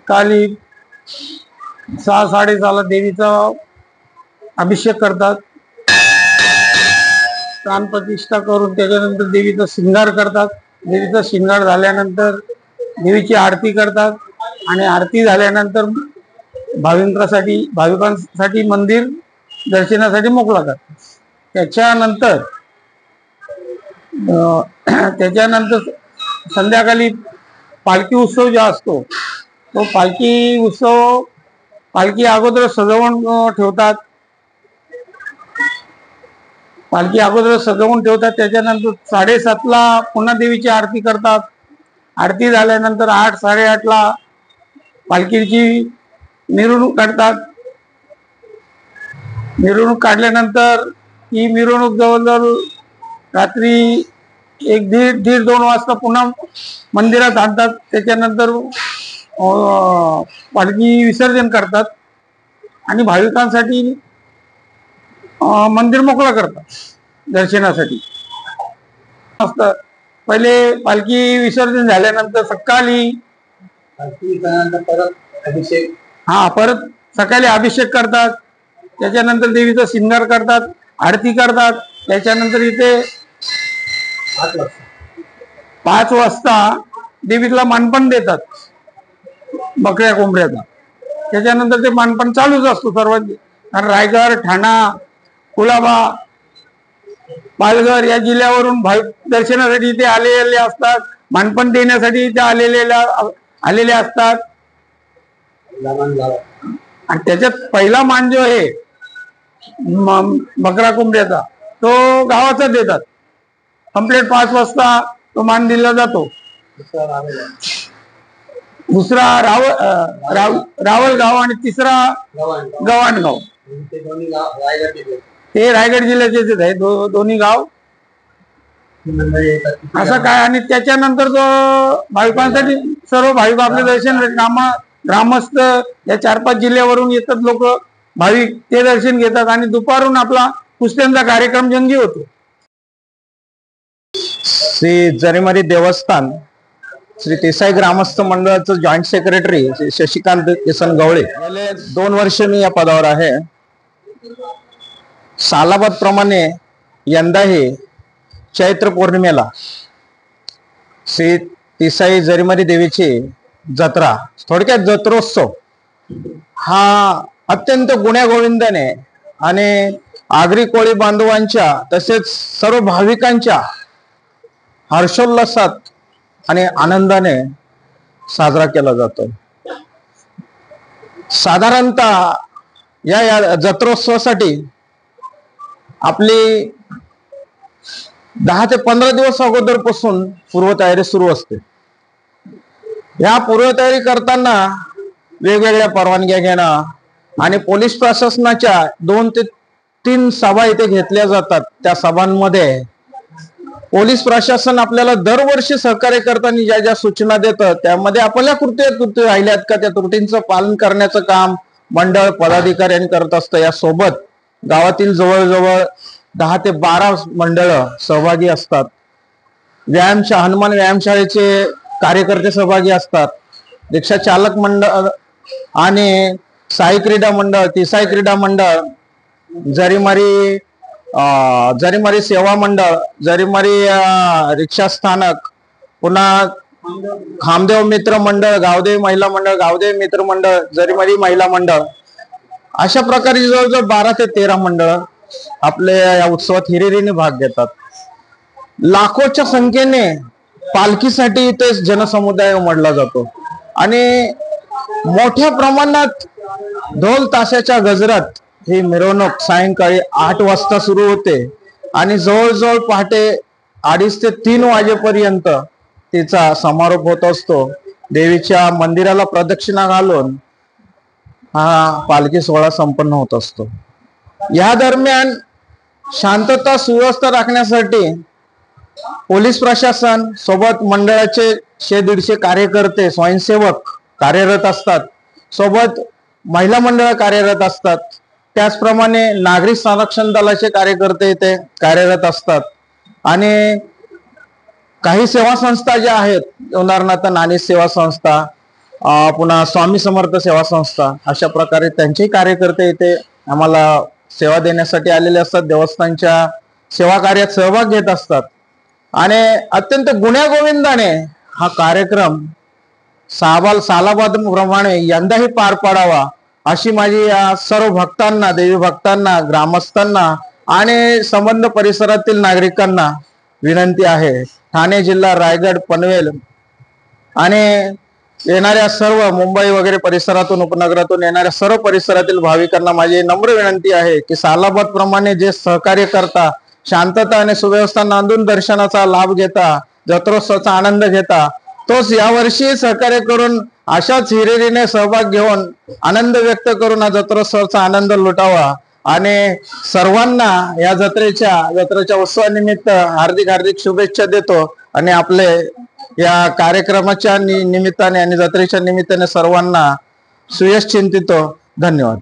सकाळी 6-6:30 देवीचा अभिषेक करतात। प्राण प्रतिष्ठा करून त्याच्यानंतर देवीचा श्रृंगार करतात। देवीचा श्रृंगार झाल्यानंतर देवीची आरती करतात आणि आरती झाल्यानंतर भाविकांसाठी मंदिर दर्शनासाठी मोकळं करतात। त्याच्यानंतर संध्याकाळी पालखी उत्सव जो असतो तो पालखी अगोदर सजवून ठेवतात। त्याच्यानंतर 7:30ला पुन्हा देवीची आरती करतात। आरती झाल्यानंतर 8-8:30ला पालखीची मिरवणूक काढतात। मिरवणूक काढल्यानंतर ही मिरवणूक जवळजवळ रात्री 1-1:30-2 वाजता पुन्हा मंदिरात आणतात। त्याच्यानंतर पालखी विसर्जन करतात आणि भाविकांसाठी मंदिर मोकळं करतात दर्शनासाठी। पहिले पालखी विसर्जन झाल्यानंतर सकाळी परत सकाळी अभिषेक करतात। त्याच्यानंतर देवीचा श्रृंगार करतात, आरती करतात। त्याच्यानंतर इथे 5 वाजता देवीला मानपण देतात बकऱ्या कोंबड्याचा। त्याच्यानंतर ते मानपण चालूच असतो सर्वांचे, कारण रायगड, ठाणा, कुलाबा, पालघर या जिल्ह्यावरून भाविक दर्शनासाठी इथे आलेले असतात, मानपण देण्यासाठी इथे आलेले असतात। आणि त्याच्यात पहिला मान जो आहे बकरा कोंबड्याचा तो गावाचा देतात। कंप्लीट 5 वाजता तो मान दिला जातो। दुसरा रावलगाव आणि तिसरा गव्हाणगाव, ते रायगड जिल्ह्याचेच आहे दोन्ही गाव। असं काय, आणि त्याच्यानंतर जो भाविकांसाठी सर्व भाविक आपले दर्शन ग्रामस्थ या 4-5 जिल्ह्यावरून येतात लोक भाविक, ते दर्शन घेतात आणि दुपारून आपला कुस्त्यांचा कार्यक्रम जंगी होतो। श्री जरीमारी देवस्थान श्री देसाई ग्रामस्थ मंडळाचं जॉईंट सेक्रेटरी श्री शशिकांत किसन गवळे, गेले 2 वर्ष मी या पदावर आहे। सालाबाद प्रमाणे यंदाही चैत्र पौर्णिमेला श्री देसाई जरीमारी देवीची जत्रा, थोडक्यात जत्रोत्सव, हा अत्यंत गुण्यागोविंदाने आणि आगरी कोळी बांधवांच्या तसेच सर्व भाविकांच्या हर्षोल्लासात आणि आनंदाने साजरा केला जातो। साधारणतः या जत्रोत्सवासाठी आपली 10 ते 15 दिवस अगोदरपासून पूर्वतयारी सुरू असते। या पूर्वतयारी करताना वेगवेगळ्या परवानग्या घेणं आणि पोलीस प्रशासनाच्या 2 ते 3 सभा इथे घेतल्या जातात। त्या सभांमध्ये पोलीस प्रशासन आपल्याला दरवर्षी सहकार्य करताना ज्या ज्या सूचना देतं त्यामध्ये आपल्या त्रुटी राहिल्यात का त्या त्रुटींचं पालन करण्याचं काम मंडळ पदाधिकाऱ्यांनी करत असतं। यासोबत गावातील जवळजवळ 10 ते 12 मंडळ सहभागी असतात। हनुमान व्यायामशाळेचे कार्यकर्ते सहभागी असतात। रिक्षा चालक मंडळ आणि साई क्रीडा मंडळ, तिसाई क्रीडा मंडळ, जरीमारी सेवा मंडळ, जरीमारी रिक्षा स्थानक, पुन्हा खामदेव मित्र मंडळ, गावदेवी महिला मंडळ, गावदेवी मित्र मंडळ, जरीमारी महिला मंडळ, अशा प्रकारे जवळजवळ 12 ते 13 मंडळ आपल्या या उत्सवात हिरिरीने भाग घेतात। लाखोच्या संख्येने पालखीसाठी इथे जनसमुदाय उमटला जातो आणि मोठ्या प्रमाणात ढोल ताशाच्या गजरात ही मिरवणूक सायंकाळी 8 वाजता सुरू होते आणि जवळजवळ पहाटे 2:30 ते 3 वाजेपर्यंत तिचा समारोप होत असतो। देवीच्या मंदिराला प्रदक्षिणा घालून हा पालखी सोहळा संपन्न होत असतो। या दरम्यान शांतता सुव्यवस्था राखण्यासाठी पोलीस प्रशासन सोबत मंडळाचे 100-150 कार्यकर्ते स्वयंसेवक कार्यरत असतात, सोबत महिला मंडळ कार्यरत असतात, त्याचप्रमाणे नागरिक संरक्षण दलाचे कार्यकर्ते इथे कार्यरत असतात आणि काही सेवा संस्था ज्या आहेत, उदाहरणार्थ नाणी सेवा संस्था, पुन्हा स्वामी समर्थ सेवा संस्था, अशा प्रकारे त्यांचे कार्यकर्ते इथे आम्हाला सेवा देण्यासाठी आलेले असतात, देवस्थानच्या सेवा कार्यात सहभाग घेत असतात आणि अत्यंत गुण्यागोविंदाने हा कार्यक्रम सालाबाद प्रमाणे यंदाही पार पाडावा अशी माझी या सर्व भक्तांना, देवी भक्तांना, ग्रामस्थांना आणि संबंध परिसरातील नागरिकांना विनंती आहे. ठाणे जिल्हा, रायगड, पनवेल आणि येणाऱ्या सर्व मुंबई वगैरे परिसरातून, उपनगरातून येणाऱ्या सर्व परिसरातील भाविकांना माझी नम्र विनंती आहे की सालाबाद प्रमाणे जे सहकार्य करता, शांतता आणि सुव्यवस्था नांदून दर्शनाचा लाभ घेता, जत्रोत्सवाचा आनंद घेता, तोच यावर्षी सहकार्य करून अशाच हिरिरीने सहभाग घेऊन आनंद व्यक्त करून हा जत्रोत्सवाचा आनंद लुटावा आणि सर्वांना या जत्रेच्या उत्सवानिमित्त हार्दिक शुभेच्छा देतो आणि आपले या कार्यक्रमाच्या निमित्ताने आणि जत्रेच्या निमित्ताने सर्वांना सुयश चिंतितो. धन्यवाद.